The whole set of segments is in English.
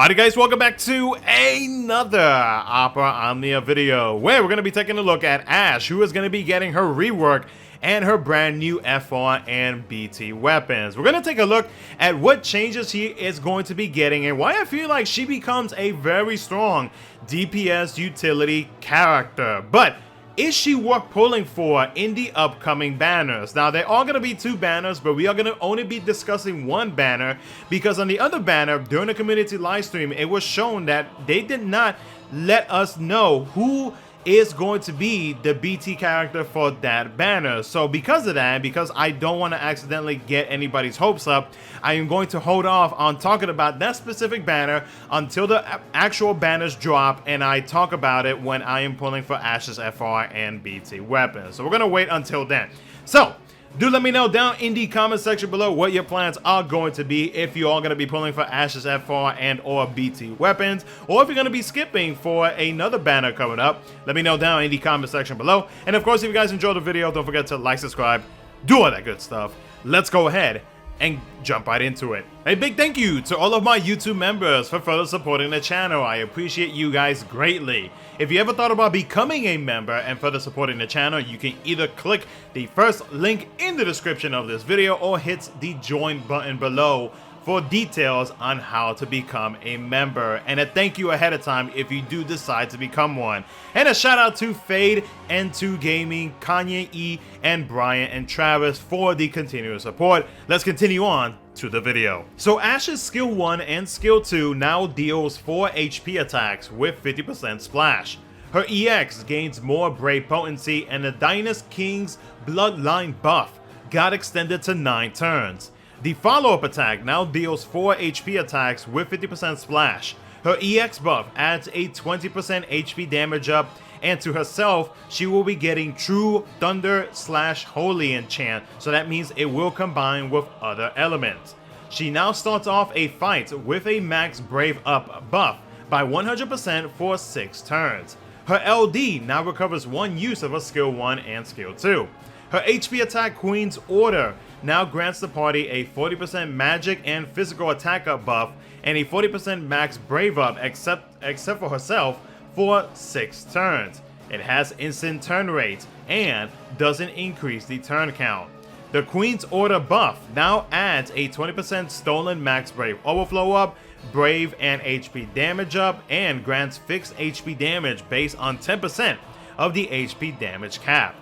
Alright guys, welcome back to another Opera Omnia video where we're going to be taking a look at Ashe, who is going to be getting her rework and her brand new FR and BT weapons. We're going to take a look at what changes she is going to be getting and why I feel like she becomes a very strong DPS utility character. But is she worth pulling for in the upcoming banners? Now, there are going to be two banners, but we are going to only be discussing one banner because on the other banner, during the community live stream, it was shown that they did not let us know who is going to be the BT character for that banner. So because of that, because I don't want to accidentally get anybody's hopes up, I am going to hold off on talking about that specific banner until the actual banners drop and I talk about it when I am pulling for Ashe's FR and BT weapons. So we're going to wait until then. So do let me know down in the comment section below what your plans are going to be, if you are going to be pulling for Ashe's FR and or BT weapons, or if you're going to be skipping for another banner coming up. Let me know down in the comment section below. And of course, if you guys enjoyed the video, don't forget to like, subscribe, do all that good stuff. Let's go ahead and jump right into it. A big thank you to all of my YouTube members for further supporting the channel. I appreciate you guys greatly. If you ever thought about becoming a member and further supporting the channel, you can either click the first link in the description of this video or hit the join button below for details on how to become a member. And a thank you ahead of time if you do decide to become one. And a shout out to Fade and to Gaming, Kanye E, and Brian and Travis for the continuous support. Let's continue on to the video. So Ashe's skill 1 and skill 2 now deals 4 HP attacks with 50% splash. Her EX gains more Brave potency and the Dynast King's Bloodline buff got extended to 9 turns. The follow-up attack now deals 4 HP attacks with 50% splash. Her EX buff adds a 20% HP damage up, and to herself, she will be getting True Thunder / Holy enchant, so that means it will combine with other elements. She now starts off a fight with a max Brave up buff by 100% for 6 turns. Her LD now recovers 1 use of her skill 1 and skill 2. Her HP attack Queen's Order now grants the party a 40% magic and physical attack up buff and a 40% max Brave up except for herself for 6 turns. It has instant turn rate and doesn't increase the turn count. The Queen's Order buff now adds a 20% stolen max Brave overflow up, Brave and HP damage up, and grants fixed HP damage based on 10% of the HP damage cap.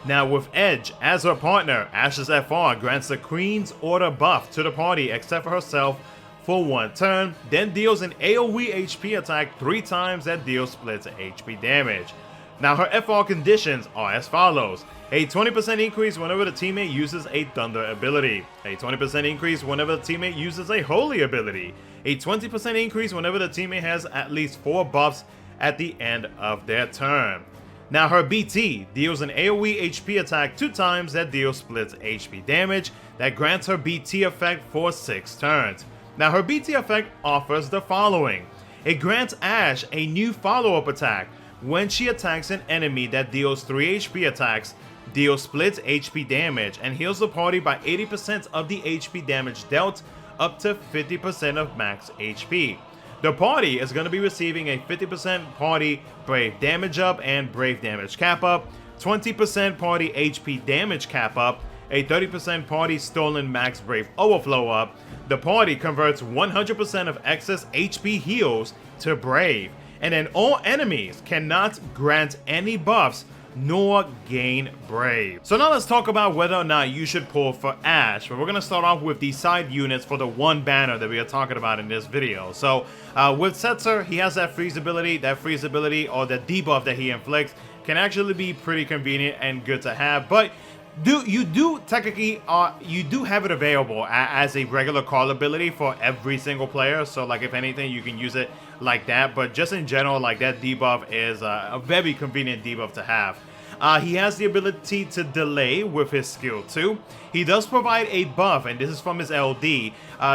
Now with Edge as her partner, Ashe's FR grants the Queen's Order buff to the party except for herself for 1 turn, then deals an AoE HP attack 3 times that deals splits HP damage. Now her FR conditions are as follows: a 20% increase whenever the teammate uses a Thunder ability, a 20% increase whenever the teammate uses a Holy ability, a 20% increase whenever the teammate has at least 4 buffs at the end of their turn. Now her BT deals an AoE HP attack 2 times that deals splits HP damage that grants her BT effect for 6 turns. Now her BT effect offers the following: it grants Ashe a new follow-up attack when she attacks an enemy that deals 3 HP attacks, deals splits HP damage, and heals the party by 80% of the HP damage dealt up to 50% of max HP. The party is going to be receiving a 50% party Brave damage up and Brave damage cap up, 20% party HP damage cap up, a 30% party stolen max Brave overflow up. The party converts 100% of excess HP heals to Brave, and then all enemies cannot grant any buffs nor gain Brave. So now let's talk about whether or not you should pull for Ashe. But we're going to start off with the side units for the one banner that we are talking about in this video. So with Setzer, he has that freeze ability. That freeze ability, or the debuff that he inflicts, can actually be pretty convenient and good to have. But you do have it available as a regular call ability for every single player. So like if anything, you can use it like that. But just in general, like that debuff is a very convenient debuff to have. He has the ability to delay with his skill 2. He does provide a buff, and this is from his LD,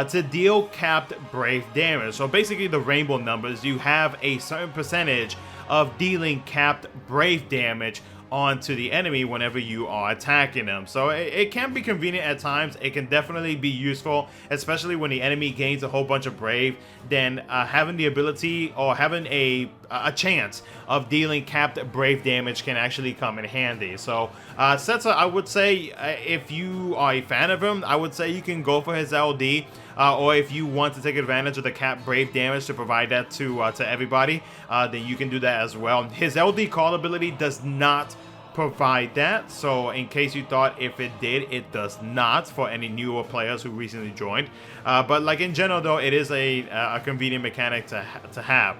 to deal capped Brave damage. So basically the rainbow numbers, you have a certain percentage of dealing capped Brave damage onto the enemy whenever you are attacking them. So it can be convenient at times. It can definitely be useful, especially when the enemy gains a whole bunch of brave. Then having the ability or having a chance of dealing capped brave damage can actually come in handy. So Setsa, I would say if you are a fan of him, I would say you can go for his LD. Or if you want to take advantage of the cap brave damage to provide that to everybody, then you can do that as well. His LD call ability does not provide that, so in case you thought if it did, it does not for any newer players who recently joined. But like in general though, it is a convenient mechanic to have.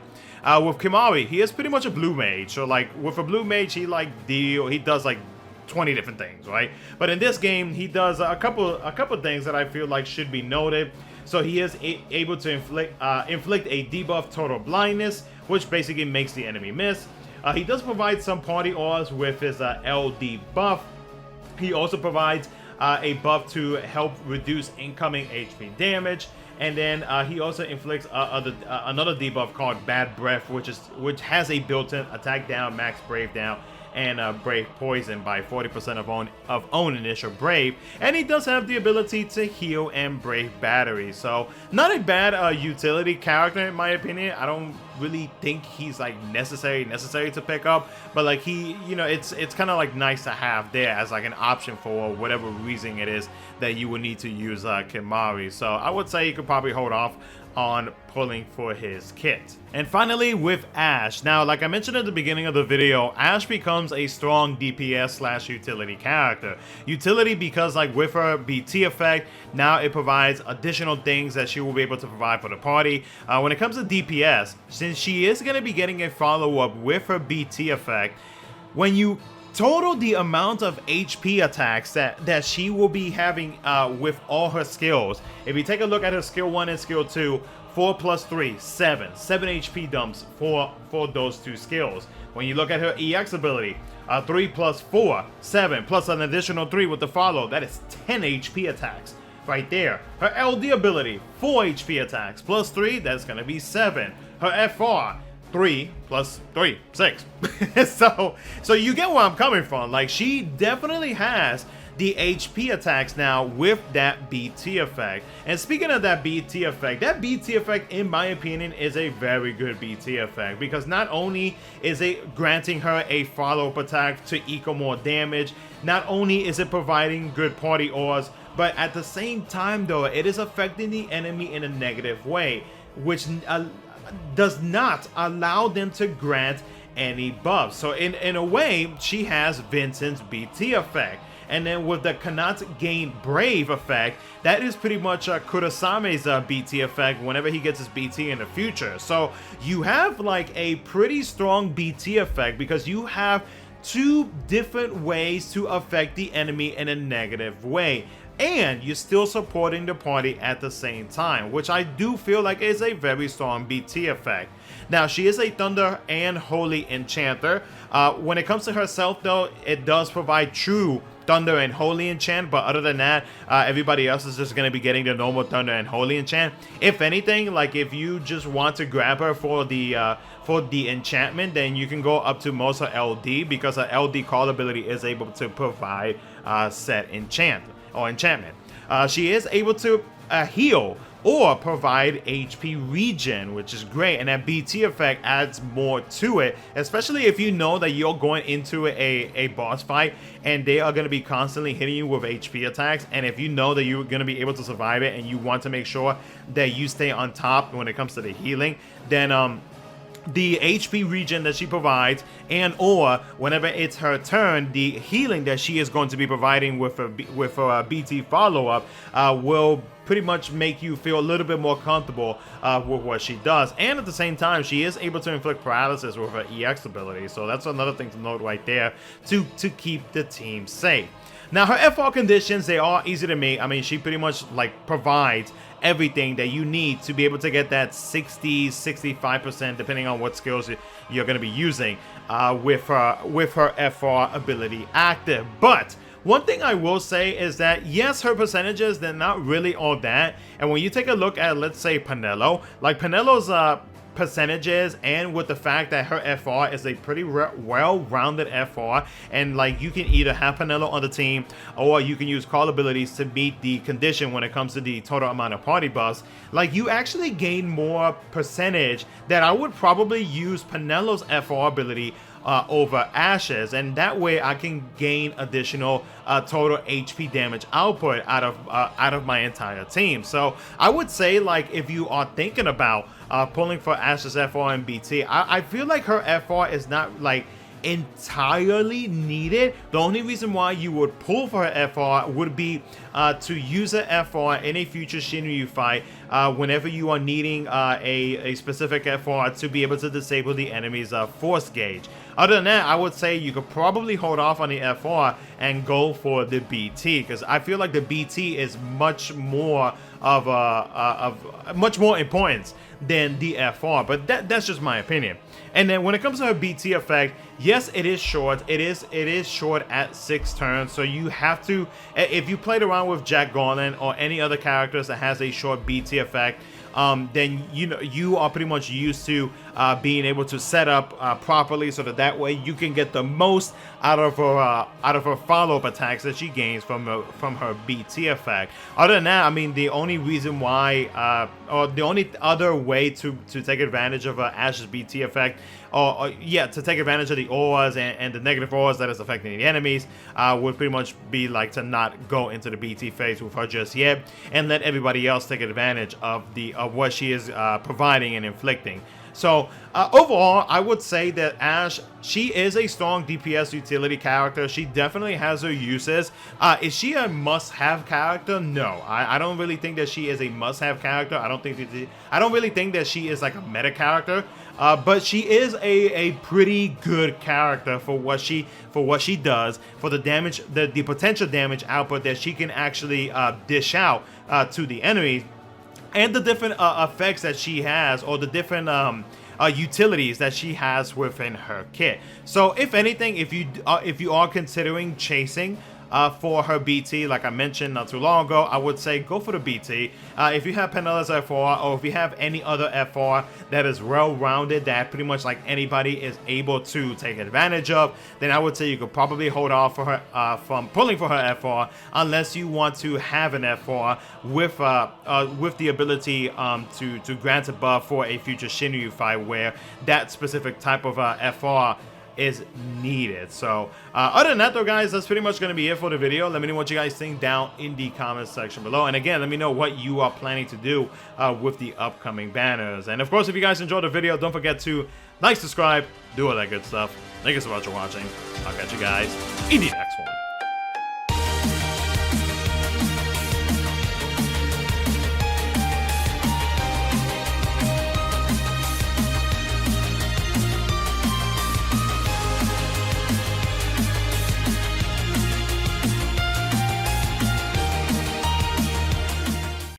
With Kimari, he is pretty much a blue mage, so like with a blue mage, he does like 20 different things, right? But in this game, he does a couple things that I feel like should be noted. So he is able to inflict a debuff total blindness, which basically makes the enemy miss. He does provide some party auras with his LD buff. He also provides a buff to help reduce incoming HP damage. And then he also inflicts another debuff called Bad Breath, which has a built-in attack down, max brave down, and brave poison by 40% of own initial brave. And he does have the ability to heal and brave battery. So not a bad utility character in my opinion. I don't really think he's like necessary to pick up, but like he, you know, it's kind of like nice to have there as like an option for whatever reason it is that you would need to use Kimari. So I would say you could probably hold off on pulling for his kit. And finally with Ashe. Now like I mentioned at the beginning of the video, Ashe becomes a strong DPS / utility character. Utility because like with her BT effect, now it provides additional things that she will be able to provide for the party. When it comes to DPS, since she is going to be getting a follow-up with her BT effect, when you total the amount of HP attacks that she will be having with all her skills. If you take a look at her skill 1 and skill 2, 4 plus 3, 7 HP dumps for those two skills. When you look at her EX ability, 3 plus 4, 7 plus an additional 3 with the follow, that is 10 HP attacks right there. Her LD ability, 4 HP attacks plus 3, that's gonna be 7. Her FR, 3 plus 3, 6. so you get where I'm coming from. Like she definitely has the HP attacks now with that BT effect. And speaking of that BT effect in my opinion is a very good BT effect, because not only is it granting her a follow-up attack to equal more damage, not only is it providing good party auras, but at the same time though, it is affecting the enemy in a negative way, which does not allow them to grant any buffs. So in a way, she has Vincent's BT effect. And then with the cannot gain brave effect, that is pretty much Kurasame's BT effect whenever he gets his BT in the future. So you have like a pretty strong BT effect because you have two different ways to affect the enemy in a negative way. And you're still supporting the party at the same time, which I do feel like is a very strong BT effect. Now, she is a Thunder and Holy Enchanter. When it comes to herself, though, it does provide true Thunder and Holy Enchant, but other than that, everybody else is just going to be getting the normal Thunder and Holy Enchant. If anything, like if you just want to grab her for the enchantment, then you can go up to most her LD, because her LD call ability is able to provide set enchantment. She is able to heal or provide HP regen, which is great, and that BT effect adds more to it, especially if you know that you're going into a boss fight and they are going to be constantly hitting you with HP attacks, and if you know that you're going to be able to survive it and you want to make sure that you stay on top when it comes to the healing, then the HP regen that she provides, and or whenever it's her turn, the healing that she is going to be providing with her BT follow-up will pretty much make you feel a little bit more comfortable with what she does. And at the same time, she is able to inflict paralysis with her EX ability, so that's another thing to note right there to keep the team safe. Now, her FR conditions, they are easy to make. I mean, she pretty much like provides everything that you need to be able to get that 60-65%, depending on what skills you're going to be using with her FR ability active. But one thing I will say is that yes, her percentages, they're not really all that. And when you take a look at, let's say, Penelo, like Penelo's percentages, and with the fact that her FR is a pretty well-rounded FR, and like you can either have Penelo on the team or you can use call abilities to meet the condition when it comes to the total amount of party buffs, like you actually gain more percentage that I would probably use Penelo's FR ability over Ashe's, and that way I can gain additional total HP damage output out of my entire team. So I would say, like, if you are thinking about pulling for Ashe's FR and BT, I feel like her FR is not like entirely needed. The only reason why you would pull for her FR would be to use a FR in a future Shinryu fight whenever you are needing a specific FR to be able to disable the enemy's force gauge. Other than that, I would say you could probably hold off on the FR and go for the BT, because I feel like the BT is much more of much more importance than the FR, but that's just my opinion. And then when it comes to her BT effect, yes, it is short. It is short at 6 turns. So you have to, if you played around with Jack Garland or any other characters that has a short BT effect, then you are pretty much used to being able to set up properly, so that way you can get the most out of her follow-up attacks that she gains from her BT effect. Other than that, I mean, the only reason why, or the only other way to take advantage of Ashe's BT effect, yeah, to take advantage of the auras and the negative auras that is affecting the enemies, would pretty much be like to not go into the BT phase with her just yet, and let everybody else take advantage of what she is providing and inflicting. So overall, I would say that Ashe, she is a strong DPS utility character. She definitely has her uses. Is she a must-have character? No, I don't really think that she is a must-have character. I don't really think that she is like a meta character. But she is a pretty good character for what she does, for the damage, the potential damage output that she can actually dish out to the enemies, and the different effects that she has, or the different utilities that she has within her kit. So if anything, if you are considering chasing for her BT, like I mentioned not too long ago, I would say go for the BT. If you have Penelo's FR, or if you have any other FR that is well-rounded, that pretty much like anybody is able to take advantage of, then I would say you could probably hold off for her from pulling for her FR, unless you want to have an FR with the ability to grant a buff for a future Shinryu fight where that specific type of FR is needed. So other than that though, guys, that's pretty much going to be it for the video. Let me know what you guys think down in the comments section below, and again, let me know what you are planning to do with the upcoming banners. And of course, if you guys enjoyed the video, don't forget to like, subscribe, do all that good stuff. Thank you so much for watching. I'll catch you guys in the next one.